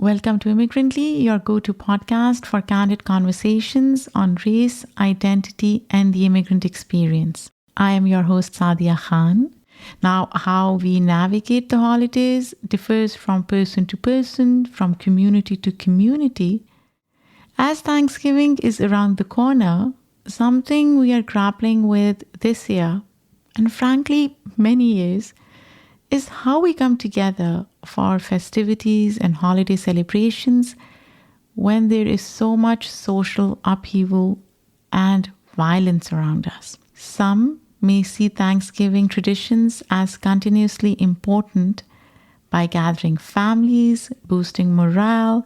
Welcome to Immigrantly, your go-to podcast for candid conversations on race, identity, and the immigrant experience. I am your host, Sadia Khan. Now, how we navigate the holidays differs from person to person, from community to community. As Thanksgiving is around the corner, something we are grappling with this year, and frankly, many years, is how we come together for festivities and holiday celebrations when there is so much social upheaval and violence around us. Some may see Thanksgiving traditions as continuously important by gathering families, boosting morale,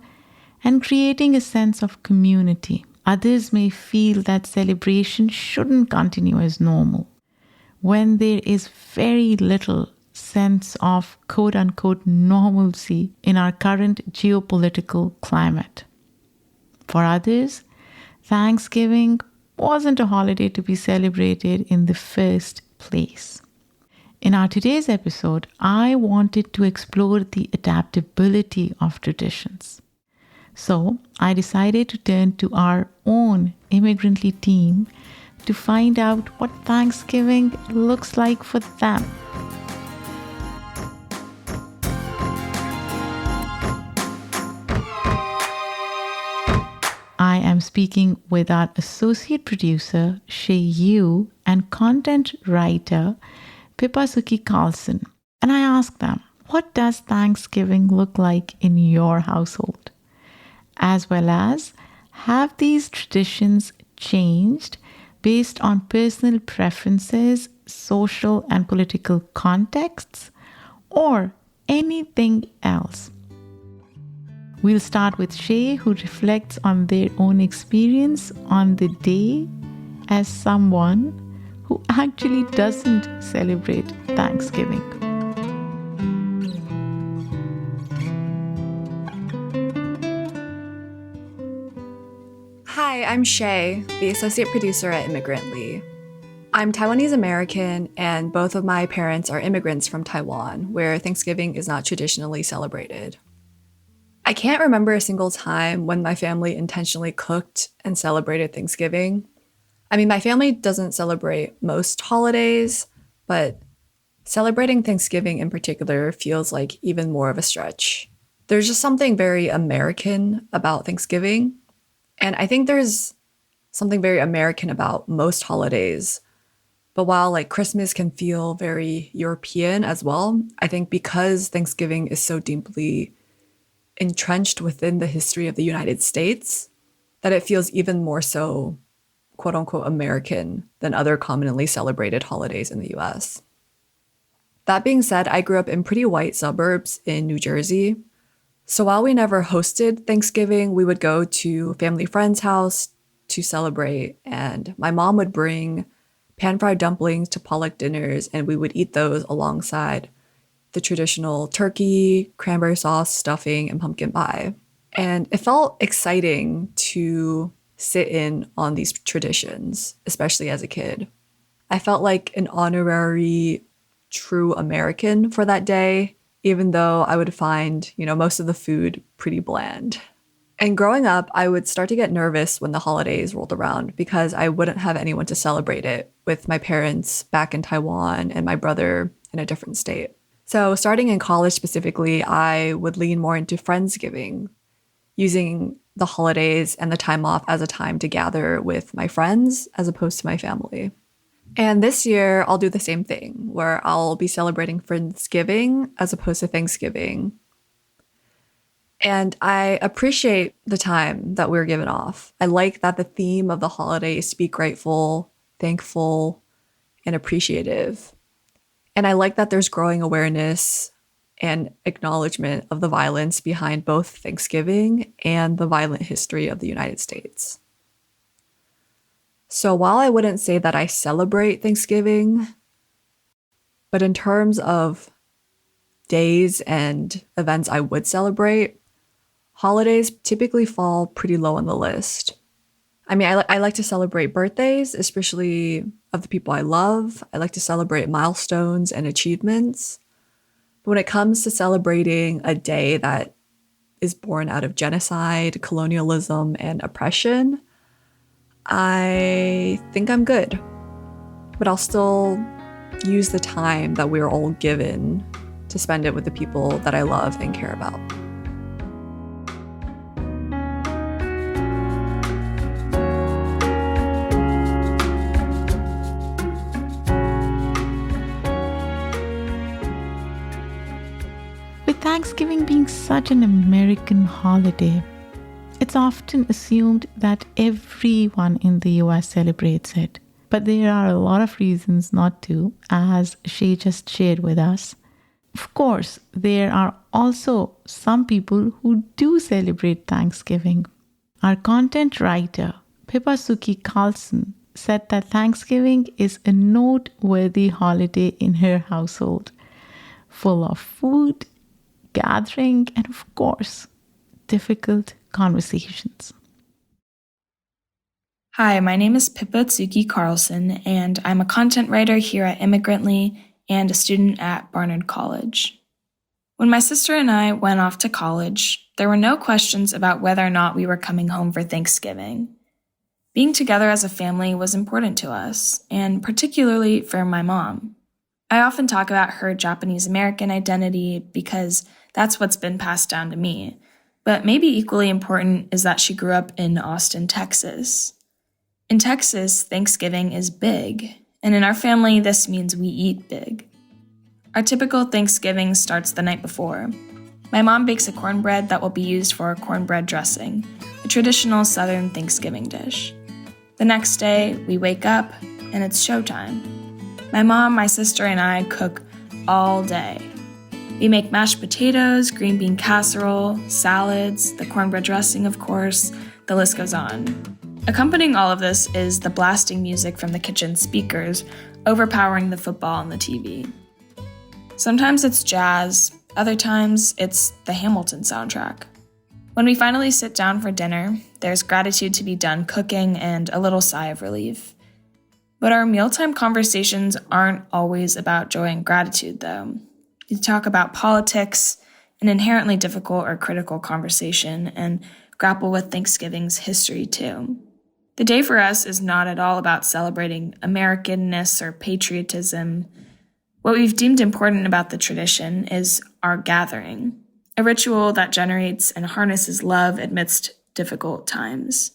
and creating a sense of community. Others may feel that celebration shouldn't continue as normal when there is very little sense of quote unquote normalcy in our current geopolitical climate. For others, Thanksgiving wasn't a holiday to be celebrated in the first place. In our today's episode, I wanted to explore the adaptability of traditions. So I decided to turn to our own Immigrantly team to find out what Thanksgiving looks like for them. I am speaking with our associate producer, Shay Yu, and content writer, Pippa Suki Carlson. And I asked them, what does Thanksgiving look like in your household? As well as, have these traditions changed based on personal preferences, social and political contexts, or anything else? We'll start with Shay, who reflects on their own experience on the day as someone who actually doesn't celebrate Thanksgiving. Hi, I'm Shay, the associate producer at Immigrantly. I'm Taiwanese American, and both of my parents are immigrants from Taiwan, where Thanksgiving is not traditionally celebrated. I can't remember a single time when my family intentionally cooked and celebrated Thanksgiving. I mean, my family doesn't celebrate most holidays, but celebrating Thanksgiving in particular feels like even more of a stretch. There's just something very American about Thanksgiving. And I think there's something very American about most holidays. But while like Christmas can feel very European as well, I think because Thanksgiving is so deeply entrenched within the history of the United States, that it feels even more so, quote unquote, American than other commonly celebrated holidays in the US. That being said, I grew up in pretty white suburbs in New Jersey. So while we never hosted Thanksgiving, we would go to family friend's house to celebrate, and my mom would bring pan-fried dumplings to potluck dinners, and we would eat those alongside the traditional turkey, cranberry sauce, stuffing, and pumpkin pie. And it felt exciting to sit in on these traditions, especially as a kid. I felt like an honorary true American for that day, even though I would find, most of the food pretty bland. And growing up, I would start to get nervous when the holidays rolled around because I wouldn't have anyone to celebrate it with my parents back in Taiwan and my brother in a different state. So starting in college specifically, I would lean more into Friendsgiving, using the holidays and the time off as a time to gather with my friends as opposed to my family. And this year, I'll do the same thing, where I'll be celebrating Friendsgiving as opposed to Thanksgiving. And I appreciate the time that we're given off. I like that the theme of the holiday is to be grateful, thankful, and appreciative. And I like that there's growing awareness and acknowledgement of the violence behind both Thanksgiving and the violent history of the United States. So while I wouldn't say that I celebrate Thanksgiving, but in terms of days and events I would celebrate, holidays typically fall pretty low on the list. I mean, I like to celebrate birthdays, especially of the people I love. I like to celebrate milestones and achievements. But when it comes to celebrating a day that is born out of genocide, colonialism, and oppression, I think I'm good. But I'll still use the time that we're all given to spend it with the people that I love and care about. With Thanksgiving being such an American holiday, it's often assumed that everyone in the US celebrates it. But there are a lot of reasons not to, as Shay just shared with us. Of course, there are also some people who do celebrate Thanksgiving. Our content writer, Pippa Suki Carlson, said that Thanksgiving is a noteworthy holiday in her household, full of food, gathering, and of course, difficult conversations. Hi, my name is Pippa Tsuki Carlson, and I'm a content writer here at Immigrantly and a student at Barnard College. When my sister and I went off to college, there were no questions about whether or not we were coming home for Thanksgiving. Being together as a family was important to us, and particularly for my mom. I often talk about her Japanese American identity because that's what's been passed down to me, but maybe equally important is that she grew up in Austin, Texas. In Texas, Thanksgiving is big, and in our family, this means we eat big. Our typical Thanksgiving starts the night before. My mom bakes a cornbread that will be used for cornbread dressing, a traditional Southern Thanksgiving dish. The next day, we wake up, and it's showtime. My mom, my sister, and I cook all day. We make mashed potatoes, green bean casserole, salads, the cornbread dressing, of course, the list goes on. Accompanying all of this is the blasting music from the kitchen speakers, overpowering the football on the TV. Sometimes it's jazz, other times it's the Hamilton soundtrack. When we finally sit down for dinner, there's gratitude to be done cooking and a little sigh of relief. But our mealtime conversations aren't always about joy and gratitude, though. We talk about politics, an inherently difficult or critical conversation, and grapple with Thanksgiving's history, too. The day for us is not at all about celebrating Americanness or patriotism. What we've deemed important about the tradition is our gathering, a ritual that generates and harnesses love amidst difficult times.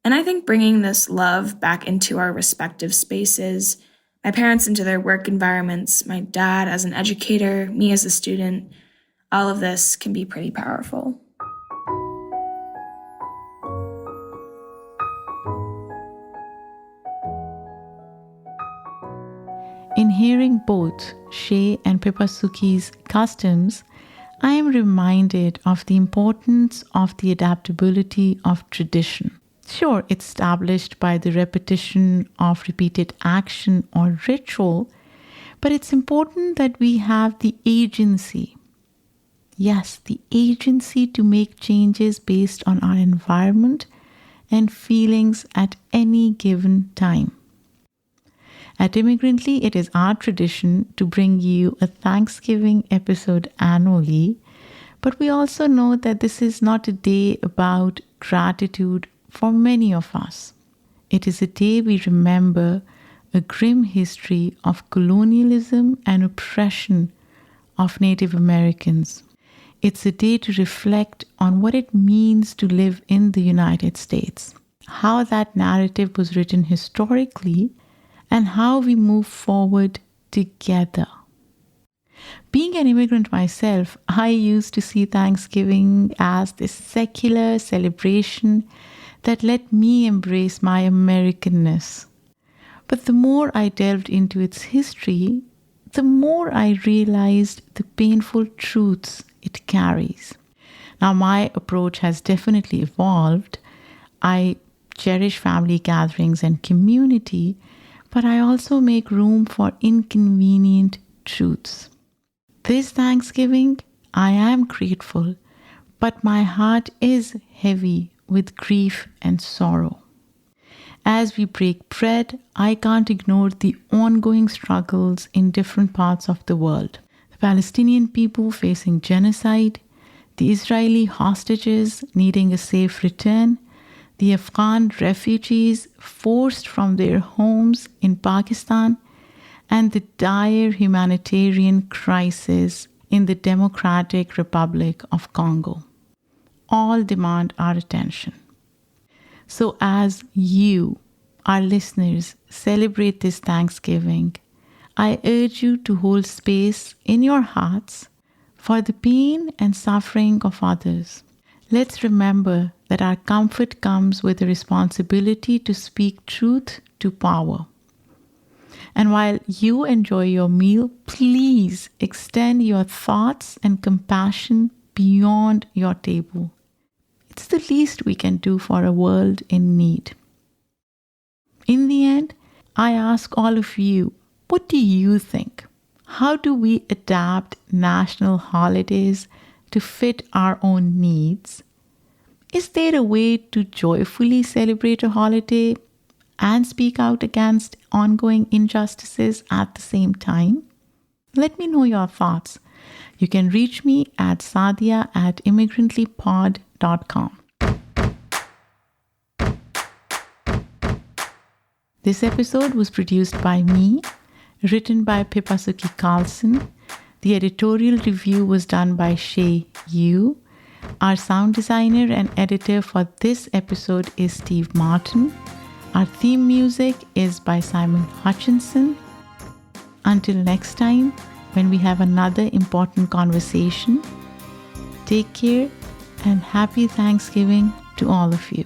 And I think bringing this love back into our respective spaces, my parents into their work environments, my dad as an educator, me as a student, all of this can be pretty powerful. In hearing both Shay and Pippa Suki's customs, I am reminded of the importance of the adaptability of tradition. Sure, it's established by the repetition of repeated action or ritual, but it's important that we have the agency. Yes, the agency to make changes based on our environment and feelings at any given time. At Immigrantly, it is our tradition to bring you a Thanksgiving episode annually, but we also know that this is not a day about gratitude for many of us. It is a day we remember a grim history of colonialism and oppression of Native Americans. It's a day to reflect on what it means to live in the United States, how that narrative was written historically, and how we move forward together. Being an immigrant myself, I used to see Thanksgiving as this secular celebration that let me embrace my Americanness. But the more I delved into its history, the more I realized the painful truths it carries. Now, my approach has definitely evolved. I cherish family gatherings and community, but I also make room for inconvenient truths. This Thanksgiving, I am grateful, but my heart is heavy with grief and sorrow. As we break bread, I can't ignore the ongoing struggles in different parts of the world. The Palestinian people facing genocide, the Israeli hostages needing a safe return, the Afghan refugees forced from their homes in Pakistan, and the dire humanitarian crisis in the Democratic Republic of Congo. All demand our attention. So as you, our listeners, celebrate this Thanksgiving, I urge you to hold space in your hearts for the pain and suffering of others. Let's remember that our comfort comes with a responsibility to speak truth to power. And while you enjoy your meal, please extend your thoughts and compassion beyond your table. It's the least we can do for a world in need. In the end, I ask all of you, what do you think? How do we adapt national holidays to fit our own needs? Is there a way to joyfully celebrate a holiday and speak out against ongoing injustices at the same time? Let me know your thoughts. You can reach me at sadia@immigrantlypod.com. This episode was produced by me, written by Pipasuki Carlson. The editorial review was done by Shay Yu. Our sound designer and editor for this episode is Steve Martin. Our theme music is by Simon Hutchinson. Until next time, when we have another important conversation, take care and happy Thanksgiving to all of you.